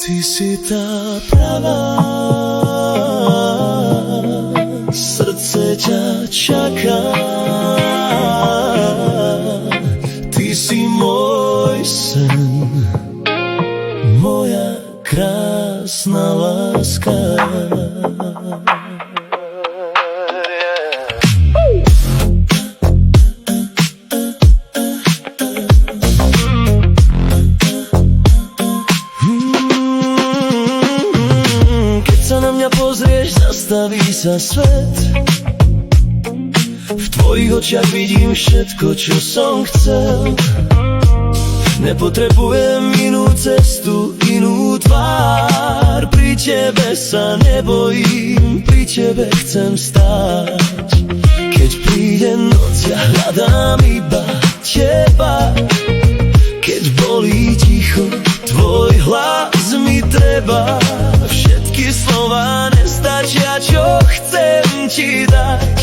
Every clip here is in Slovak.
Ty si tá pravá, srdce ťa čaká. Ty si môj sen, moja krásna láska. Pozrieš, zastaví sa svet. V tvojich očiach vidím všetko, čo som chcel. Nepotrebujem inú cestu, inú tvár. Pri tebe sa nebojím, pri tebe chcem stáť. Keď príde noc, ja hľadám iba teba. Keď bolí ticho, tvoj hlas mi treba. Všetky slova nestačia, čo chcem ti dať.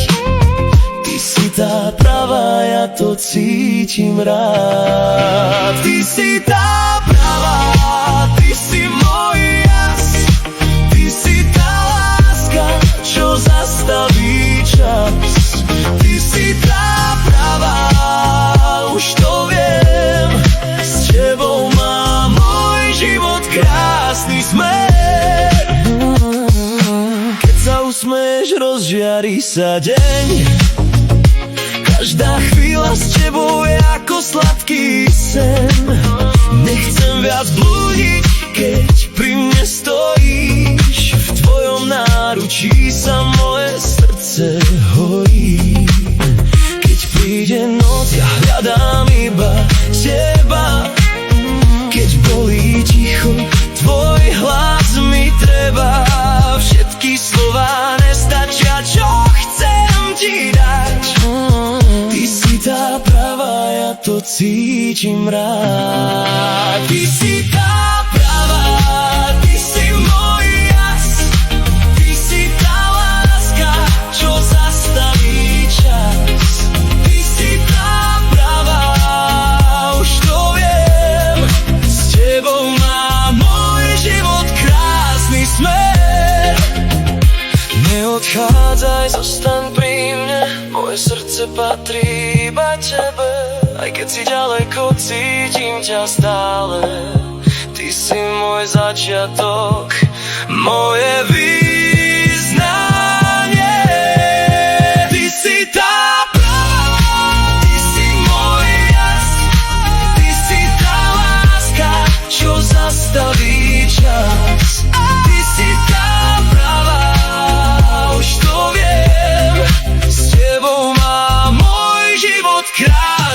Ty si tá pravá, ja to cítim rád. Ty si tá pravá, ty si môj jas. Ty si tá láska, čo zastaví čas. Ty si tá pravá, už to viem. S tebou má môj život krásny smer. Keď sa usmeješ, rozžiarí sa deň. Každá chvíľa s tebou je ako sladký sen. Nechcem viac blúdiť, keď pri mne stojíš. V tvojom náručí sa moje srdce hojí. Keď príde noc, ja hľadám iba teba. Keď bolí ticho, tvoj hlas mi treba. Všetky slova nestačia, čo chcem ti dať. Ty si tá pravá, ja to cítim rád. Ty si tá pravá, ty si môj jas. Ty si tá láska, čo zastaví čas. Ty si tá pravá, už to viem. S tebou má môj život krásny smer. Neodchádzaj, zostaň pri mne. Moje srdce patrí iba tebe. Aj keď si ďaleko, cítim ťa stále. Ty si môj začiatok, moje vyznanie. Ty si tá pravá, ty si môj jas. Ty si tá láska, čo zastaví čas. Ty si tá pravá, už to viem. S tebou má môj život krásny.